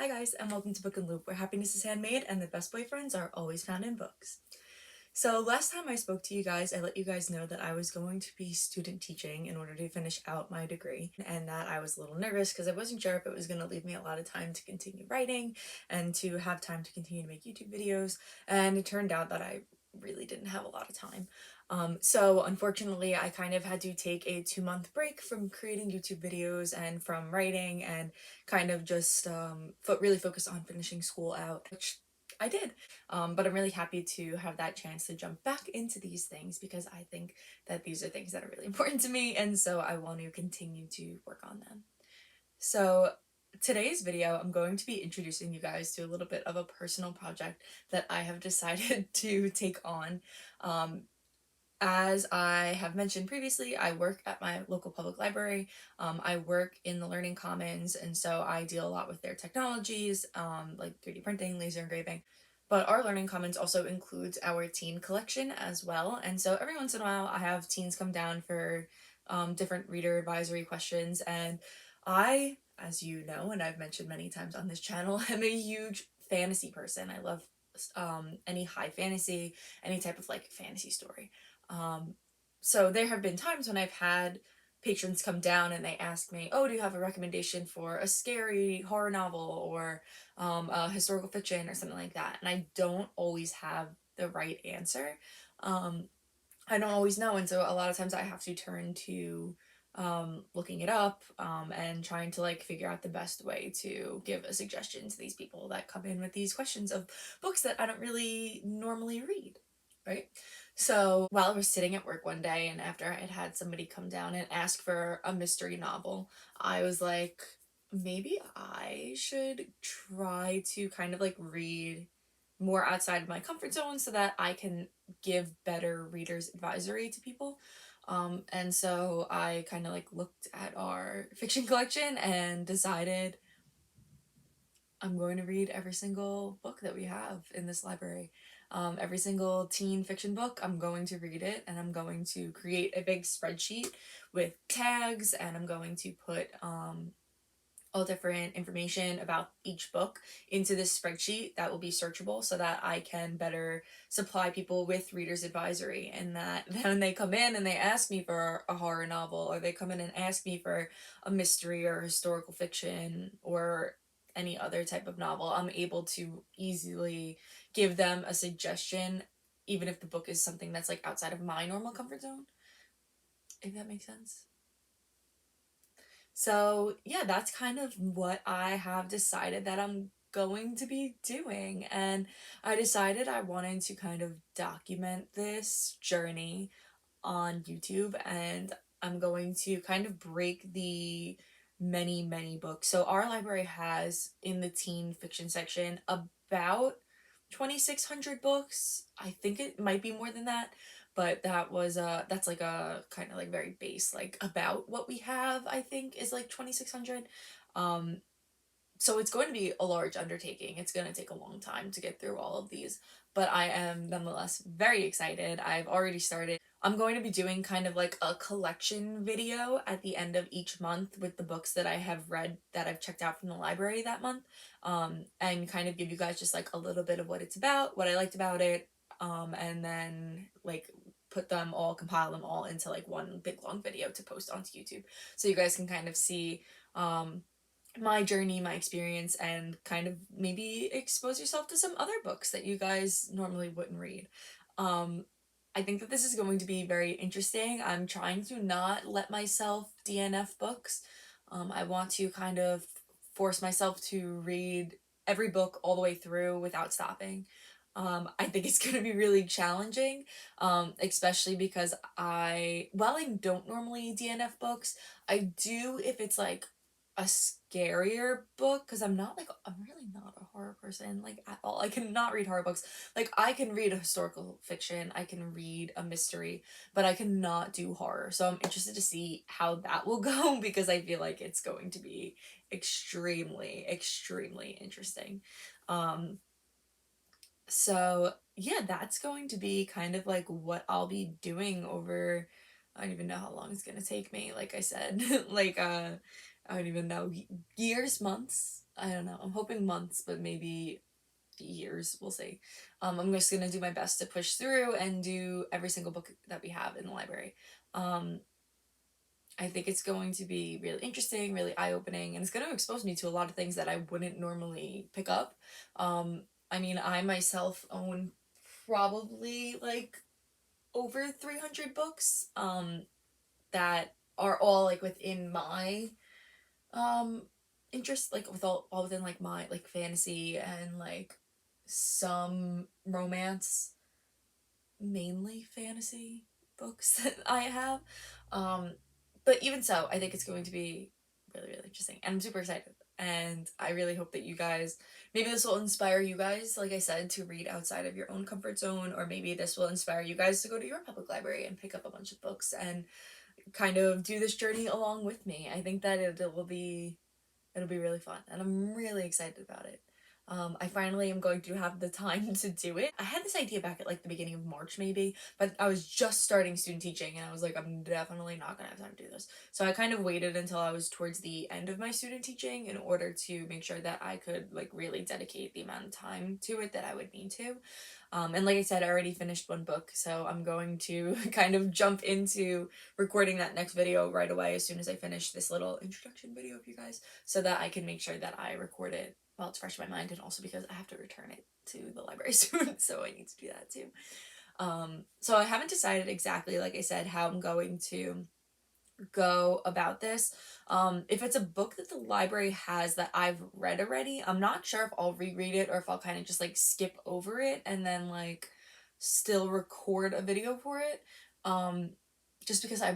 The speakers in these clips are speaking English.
Hi guys, and welcome to Book and Loop, where happiness is handmade and the best boyfriends are always found in books. So last time I spoke to you guys, I let you guys know that I was going to be student teaching in order to finish out my degree, and that I was a little nervous because I wasn't sure if it was going to leave me a lot of time to continue writing and to have time to continue to make YouTube videos, and it turned out that I really didn't have a lot of time. So unfortunately, I kind of had to take a 2-month break from creating YouTube videos and from writing and kind of just really focus on finishing school out, which I did. But I'm really happy to have that chance to jump back into these things because I think that these are things that are really important to me, and so I want to continue to work on them. So today's video, I'm going to be introducing you guys to a little bit of a personal project that I have decided to take on. As I have mentioned previously, I work at my local public library. I work in the Learning Commons, and so I deal a lot with their technologies, like 3D printing, laser engraving. But our Learning Commons also includes our teen collection as well, and so every once in a while I have teens come down for different reader advisory questions, and I, as you know, and I've mentioned many times on this channel, am a huge fantasy person. I love any high fantasy, any type of like fantasy story. So there have been times when I've had patrons come down and they ask me, oh, do you have a recommendation for a scary horror novel or a historical fiction or something like that? And I don't always have the right answer. I don't always know, and so a lot of times I have to turn to looking it up and trying to like figure out the best way to give a suggestion to these people that come in with these questions of books that I don't really normally read, right? So while I was sitting at work one day and after I had had somebody come down and ask for a mystery novel, I was like, maybe I should try to kind of like read more outside of my comfort zone so that I can give better readers advisory to people. And so I kind of like looked at our fiction collection and decided I'm going to read every single book that we have in this library. Every single teen fiction book, I'm going to read it, and I'm going to create a big spreadsheet with tags, and I'm going to put all different information about each book into this spreadsheet that will be searchable so that I can better supply people with reader's advisory, and that when they come in and they ask me for a horror novel or they come in and ask me for a mystery or historical fiction or any other type of novel, I'm able to easily give them a suggestion even if the book is something that's like outside of my normal comfort zone, if that makes sense. So yeah, that's kind of what I have decided that I'm going to be doing. And I decided I wanted to kind of document this journey on YouTube, and I'm going to kind of break the many books. So our library has in the teen fiction section about 2,600 books. I think it might be more than that, but that's like a kind of like very base, like about what we have, I think is like 2,600. Um so it's going to be a large undertaking. It's going to take a long time to get through all of these, but I am nonetheless very excited. I've already started. I'm going to be doing kind of like a collection video at the end of each month with the books that I have read that I've checked out from the library that month, and kind of give you guys just like a little bit of what it's about, what I liked about it, and then like compile them all into like one big long video to post onto YouTube so you guys can kind of see my journey, my experience, and kind of maybe expose yourself to some other books that you guys normally wouldn't read. I think that this is going to be very interesting. I'm trying to not let myself DNF books. I want to kind of force myself to read every book all the way through without stopping. I think it's going to be really challenging, especially because while I don't normally DNF books, I do if it's like a scarier book, because I'm really not a horror person like at all. I cannot read horror books. Like I can read a historical fiction, I can read a mystery, but I cannot do horror. So I'm interested to see how that will go because I feel like it's going to be extremely interesting. Um so yeah, that's going to be kind of like what I'll be doing over, I don't even know how long it's gonna take me, like I said, like I don't even know, years, months. I don't know, I'm hoping months, but maybe years, we'll see. I'm just gonna do my best to push through and do every single book that we have in the library. I think it's going to be really interesting, really eye-opening, and it's going to expose me to a lot of things that I wouldn't normally pick up. I mean, I myself own probably like over 300 books that are all like within my um interest, like with all within like my like fantasy and like some romance, mainly fantasy books that I have. Um, but even so, I think it's going to be really, really interesting. And I'm super excited. And I really hope that you guys, maybe this will inspire you guys, like I said, to read outside of your own comfort zone, or maybe this will inspire you guys to go to your public library and pick up a bunch of books and kind of do this journey along with me. I think that it'll be really fun, and I'm really excited about it. I finally am going to have the time to do it. I had this idea back at like the beginning of March maybe, but I was just starting student teaching and I was like, I'm definitely not gonna have time to do this. So I kind of waited until I was towards the end of my student teaching in order to make sure that I could like really dedicate the amount of time to it that I would need to. And like I said, I already finished one book, so I'm going to kind of jump into recording that next video right away as soon as I finish this little introduction video of you guys, so that I can make sure that I record it while it's fresh in my mind, and also because I have to return it to the library soon, so I need to do that too. So I haven't decided exactly, like I said, how I'm going to go about this. If it's a book that the library has that I've read already, I'm not sure if I'll reread it or if I'll kind of just like skip over it and then like still record a video for it. Just because I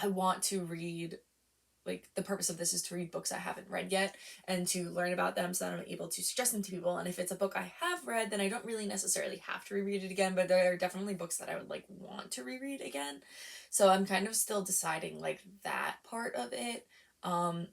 want to read, like the purpose of this is to read books I haven't read yet and to learn about them so that I'm able to suggest them to people. And if it's a book I have read, then I don't really necessarily have to reread it again, but there are definitely books that I would like want to reread again. So I'm kind of still deciding like that part of it. I'm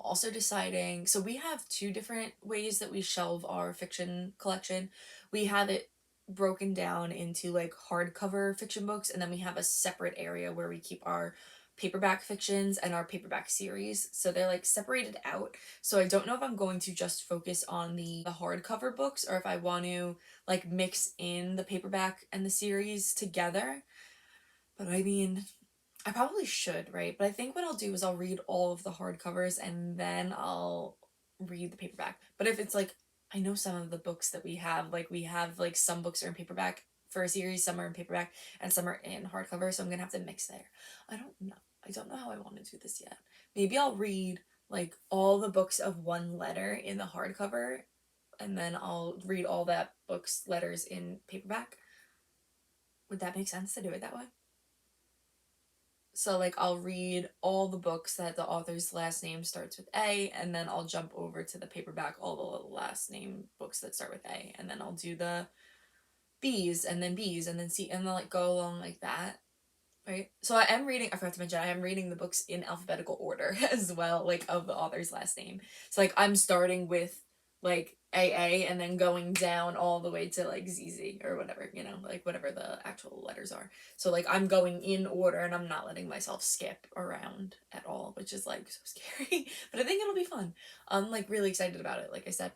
also deciding, so we have two different ways that we shelve our fiction collection. We have it broken down into like hardcover fiction books, and then we have a separate area where we keep our paperback fictions and our paperback series. So they're like separated out. So I don't know if I'm going to just focus on the hardcover books or if I want to like mix in the paperback and the series together. But I mean, I probably should, right? But I think what I'll do is I'll read all of the hardcovers and then I'll read the paperback. But if it's like, I know some of the books that we have like some books are in paperback for a series, some are in paperback, and some are in hardcover, so I'm gonna have to mix there. I don't know. I don't know how I want to do this yet. Maybe I'll read like all the books of one letter in the hardcover, and then I'll read all that books letters in paperback. Would that make sense to do it that way? So like I'll read all the books that the author's last name starts with A, and then I'll jump over to the paperback, all the last name books that start with A, and then I'll do the B's and then B's and then C, and then like go along like that. Right. So I am reading, I forgot to mention, I am reading the books in alphabetical order as well, like of the author's last name. So like I'm starting with like AA and then going down all the way to like ZZ or whatever, you know, like whatever the actual letters are. So like I'm going in order and I'm not letting myself skip around at all, which is like so scary. But I think it'll be fun. I'm like really excited about it, like I said.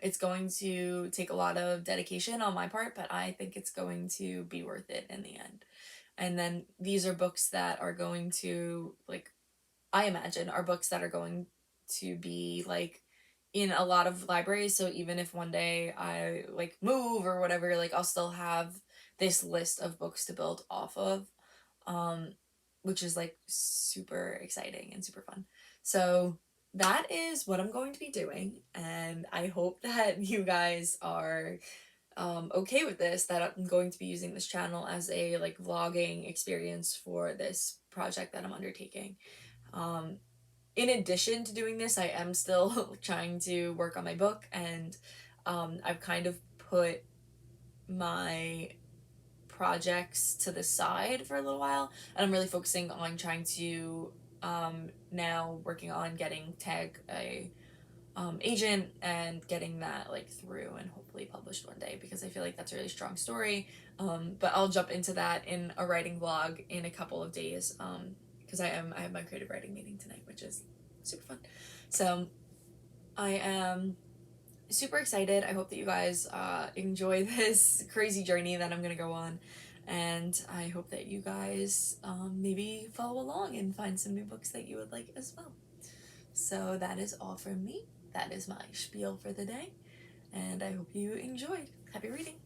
It's going to take a lot of dedication on my part, but I think it's going to be worth it in the end. And then these are books that are going to, like, I imagine, are books that are going to be, like, in a lot of libraries. So even if one day I, like, move or whatever, like, I'll still have this list of books to build off of, um, which is, like, super exciting and super fun. So that is what I'm going to be doing. And I hope that you guys are okay with this, that I'm going to be using this channel as a like vlogging experience for this project that I'm undertaking. Um, in addition to doing this, I am still trying to work on my book, and I've kind of put my projects to the side for a little while, and I'm really focusing on trying to now working on getting Tag a agent and getting that like through and hopefully published one day, because I feel like that's a really strong story. But I'll jump into that in a writing vlog in a couple of days, because I have my creative writing meeting tonight, which is super fun. So I am super excited. I hope that you guys enjoy this crazy journey that I'm gonna go on, and I hope that you guys maybe follow along and find some new books that you would like as well. So that is all from me. That is my spiel for the day, and I hope you enjoyed. Happy reading!